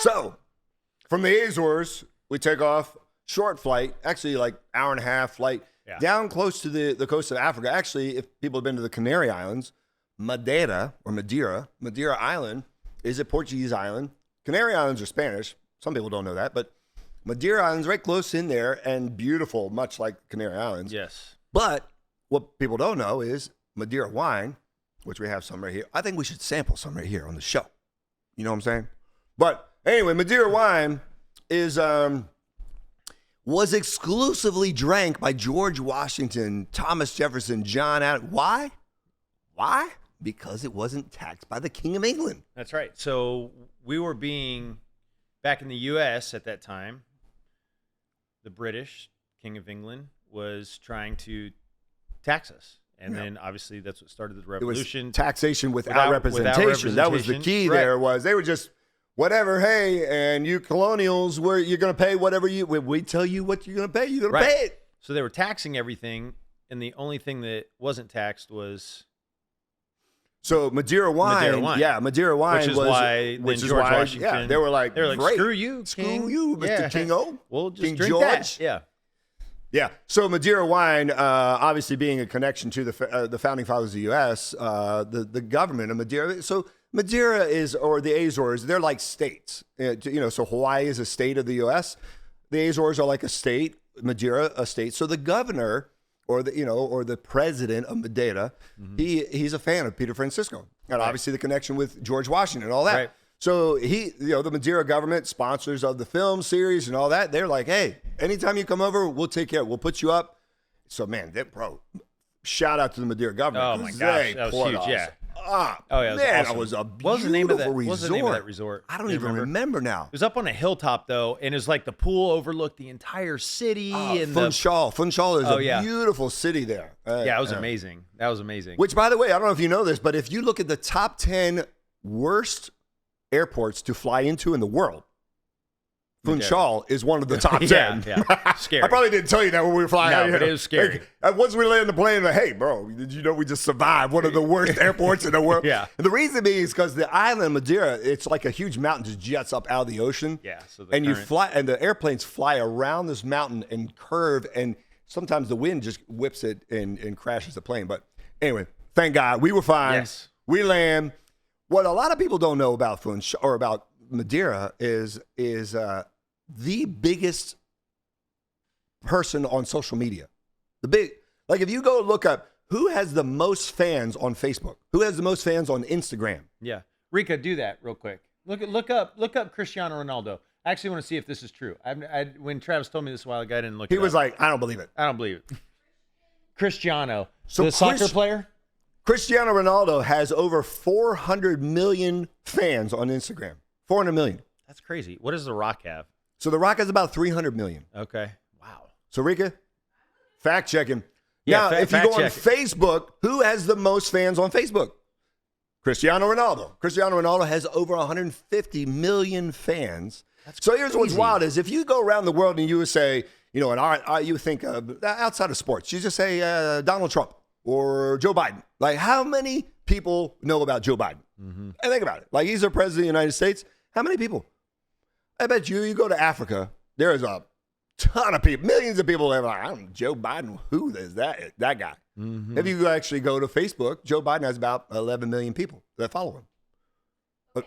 So, from the Azores, we take off, short flight, actually like hour and a half flight, down close to the coast of Africa. Actually, if people have been to the Canary Islands, Madeira Island is a Portuguese island. Canary Islands are Spanish. Some people don't know that, but Madeira Island's right close in there and beautiful, much like Canary Islands. Yes. But what people don't know is Madeira wine, which we have some right here. I think we should sample some right here on the show. You know what I'm saying? But anyway, Madeira wine is was exclusively drank by George Washington, Thomas Jefferson, John Adams. Why? Why? Because it wasn't taxed by the King of England. That's right. So we were being, back in the U.S. at that time, the British King of England was trying to tax us. And then obviously that's what started the revolution. It was taxation without representation. That was the key there was they were just, whatever, hey, and you colonials, you're going to pay whatever we tell you what you're going to pay, you're going to pay it. So they were taxing everything, and the only thing that wasn't taxed was... So Madeira wine, which is why George Washington, they were like, screw you, Mr. King-O, we'll just King drink George. that. Yeah. So Madeira wine, obviously being a connection to the founding fathers of the U.S., the government of Madeira. So Madeira or the Azores, they're like states. So Hawaii is a state of the U.S. The Azores are like a state. Madeira, a state. So the governor or the president of Madeira, he's a fan of Peter Francisco, and obviously the connection with George Washington and all that. Right. So the Madeira government, sponsors of the film series and all that, they're like, hey, anytime you come over, we'll take care. We'll put you up. So man, shout out to the Madeira government. Oh my gosh, that was huge. Yeah. That was a beautiful what was the name of that resort. What was the name of that resort? I don't even remember now. It was up on a hilltop though, and it was like the pool overlooked the entire city. Funchal. Funchal is a beautiful city there. It was amazing. That was amazing. Which, by the way, I don't know if you know this, but if you look at the top 10 worst airports to fly into in the world, Funchal is one of the top 10. Yeah. Scary. I probably didn't tell you that when we were flying out here. But it was scary. Once we landed the plane, hey, bro, did you know we just survived one of the worst airports in the world? Yeah. And the reason being is because the island Madeira, it's like a huge mountain just jets up out of the ocean. Yeah. So you fly, and the airplanes fly around this mountain and curve, and sometimes the wind just whips it and crashes the plane. But anyway, thank God we were fine. Yes. We land. What a lot of people don't know about about Madeira is the biggest person on social media. If you go look up who has the most fans on Facebook, who has the most fans on Instagram. Yeah. Rika, do that real quick. Look up Cristiano Ronaldo. I actually want to see if this is true. When Travis told me this a while ago, I didn't look it up. He was like, I don't believe it. I don't believe it. Cristiano, the soccer player? Cristiano Ronaldo has over 400 million fans on Instagram. 400 million. That's crazy. What does The Rock have? So The Rock has about 300 million. Okay. Wow. So Rika, fact checking. Yeah, now, if you go on Facebook, who has the most fans on Facebook? Cristiano Ronaldo. Cristiano Ronaldo has over 150 million fans. So here's what's wild is if you go around the world and you would say, and you think outside of sports, you just say Donald Trump or Joe Biden. Like, how many people know about Joe Biden? Mm-hmm. And think about it. Like, he's the president of the United States. How many people? I bet you go to Africa, there is a ton of people, millions of people that are like, I don't know, Joe Biden, who is that guy? Mm-hmm. If you actually go to Facebook, Joe Biden has about 11 million people that follow him. But,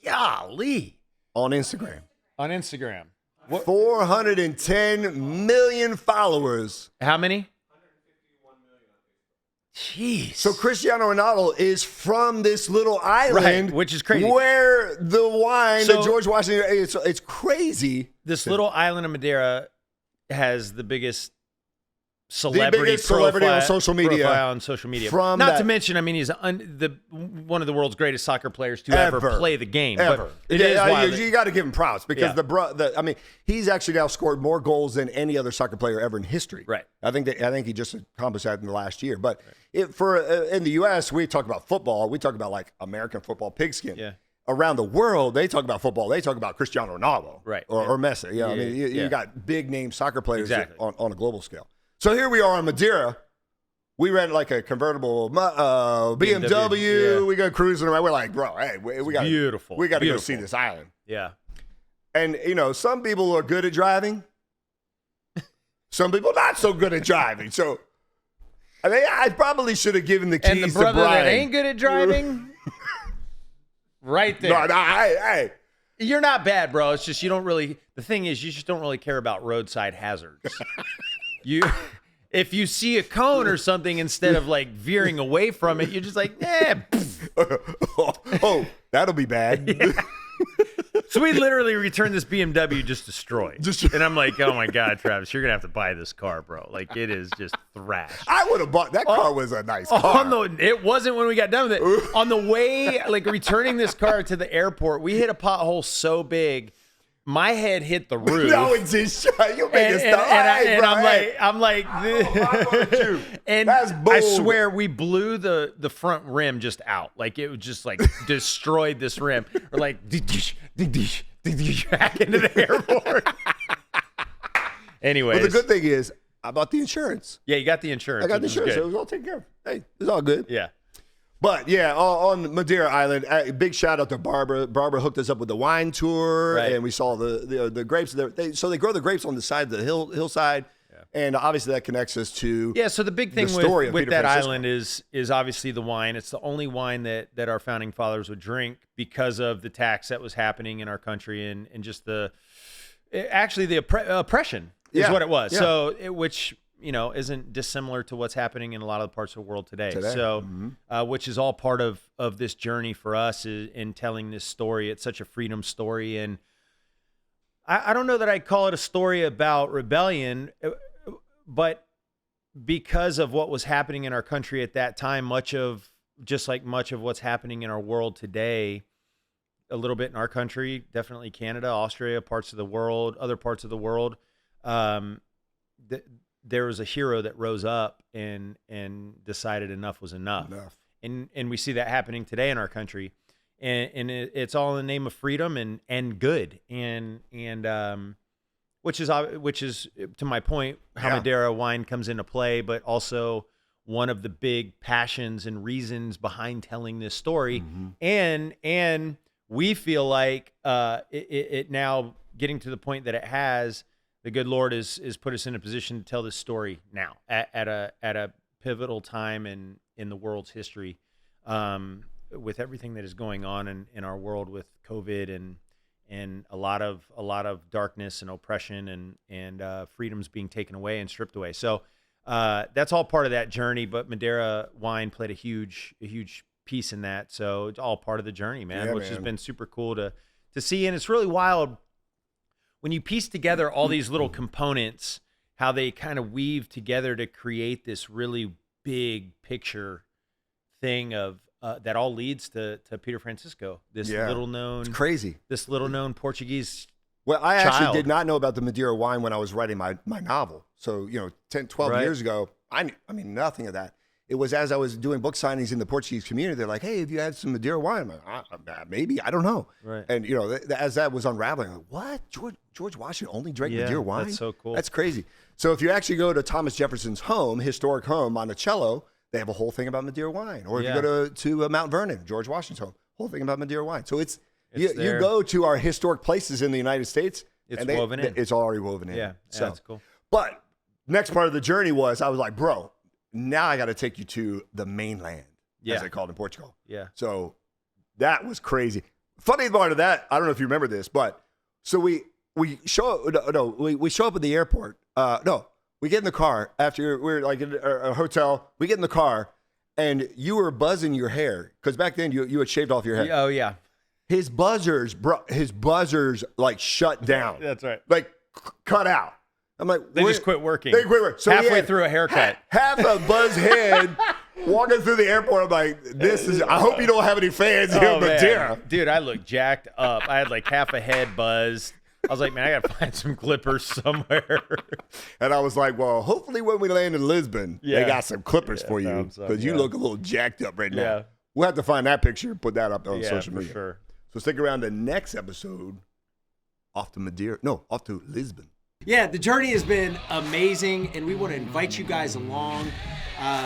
golly. On Instagram. On Instagram. What? 410 million followers. How many? 151 million. Jeez. So Cristiano Ronaldo is from this little island, right, which is crazy. Where the wine that George Washington, it's crazy. This little island of Madeira has the biggest celebrity on social media. Not to mention, I mean, he's one of the world's greatest soccer players to ever play the game. Ever. But it is wild. You got to give him props because he's actually now scored more goals than any other soccer player ever in history. Right. I think he just accomplished that in the last year. But in the U.S., we talk about football. We talk about like American football pigskin. Yeah. Around the world, they talk about football. They talk about Cristiano Ronaldo, right, or Messi. You got big name soccer players on a global scale. So here we are on Madeira. We rent like a convertible BMW. Yeah. We go cruising around. We're like, bro, hey, we got beautiful. We got to go Beautiful. see this island. Yeah. And some people are good at driving. Some people not so good at driving. So I probably should have given the keys And the to brother Brian. that ain't good at driving, right there. No, hey. You're not bad, bro. It's just you don't really. The thing is, you just don't really care about roadside hazards. If you see a cone or something, instead of like veering away from it, you're just like, oh, that'll be bad. Yeah. So we literally returned this BMW just destroyed. And I'm like, oh my God, Travis, you're gonna have to buy this car, bro. Like it is just thrashed. I would have bought that car. Was a nice car. It wasn't when we got done with it. On the way, like returning this car to the airport, we hit a pothole so big, my head hit the roof. No, it's just you make it stop. I'm like, and That's bold. I swear we blew the front rim just out. Like it was just like destroyed this rim. Or like back into the airport. Anyways, But the good thing is, I bought the insurance. yeah, you got the insurance. I got the which is insurance. So good. it was all taken care of. Hey, it's all good. Yeah. But yeah, on Madeira Island, big shout out to Barbara. Barbara hooked us up with the wine tour, Right. and we saw the grapes. So they grow the grapes on the side of the hillside, and obviously that connects us to Yeah, so the big thing story of with Peter that Francisco. island is obviously the wine. It's the only wine that our founding fathers would drink because of the tax that was happening in our country and just the oppression is Yeah, what it was. yeah. So which isn't dissimilar to what's happening in a lot of parts of the world today. So which is all part of this journey for us in telling this story. It's such a freedom story, and I don't know that I'd call it a story about rebellion, but because of what was happening in our country at that time, much of what's happening in our world today, a little bit in our country, definitely Canada, Australia, parts of the world, other parts of the world, there was a hero that rose up and decided enough was enough. And we see that happening today in our country, and it's all in the name of freedom and good, and which is to my point how Madeira wine comes into play, but also one of the big passions and reasons behind telling this story, and we feel like it now getting to the point that it has. The good Lord is put us in a position to tell this story now at a pivotal time in the world's history, with everything that is going on in our world with COVID and a lot of darkness and oppression and freedoms being taken away and stripped away. So that's all part of that journey. But Madeira wine played a huge piece in that. So it's all part of the journey, man, which has been super cool to see. And it's really wild when you piece together all these little components, how they kind of weave together to create this really big picture thing of that all leads to Peter Francisco, this little known, It's crazy. this little known Portuguese. Well, I actually child. did not know about the Madeira wine when I was writing my novel. So, 10, 12 Right. years ago, I mean, nothing of that. It was as I was doing book signings in the Portuguese community, they're like, hey, have you had some Madeira wine? I'm like, maybe, I don't know. Right. And, as that was unraveling, I'm like, what? George Washington only drank Madeira wine? That's so cool. That's crazy. So if you actually go to Thomas Jefferson's historic home, Monticello, they have a whole thing about Madeira wine. Or if you go to Mount Vernon, George Washington's home, whole thing about Madeira wine. So you there. go to our historic places in the United States, It's and woven in. It's already woven in. Yeah, So, that's cool. But next part of the journey was I was like, bro, now I got to take you to the mainland, as they called it in Portugal. Yeah. So that was crazy. Funny part of that, I don't know if you remember this, but so we show up. We show up at the airport. We get in the car after we're like in a hotel. We get in the car, and you were buzzing your hair because back then you had shaved off your head. Oh yeah, His buzzers like shut down. that's right. Like cut out. I'm like, They just quit working. They quit working. So halfway he had through a haircut. half a buzz head walking through the airport. I'm like, I hope you don't have any fans here in Madeira. Dude, I looked jacked up. I had like half a head buzzed. I was like, man, I gotta find some clippers somewhere. And I was like, well, hopefully when we land in Lisbon, they Yeah. got some clippers for you thumbs up, because you look a little jacked up right now. Yeah. We'll have to find that picture and put that up on Yeah, social for media. sure. So stick around the next episode. Off to Lisbon. Yeah, the journey has been amazing, and we want to invite you guys along.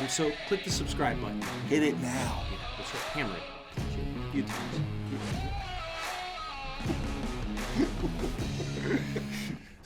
So click the subscribe button. Hit it now. Yeah, that's right. Hammer it. A few times.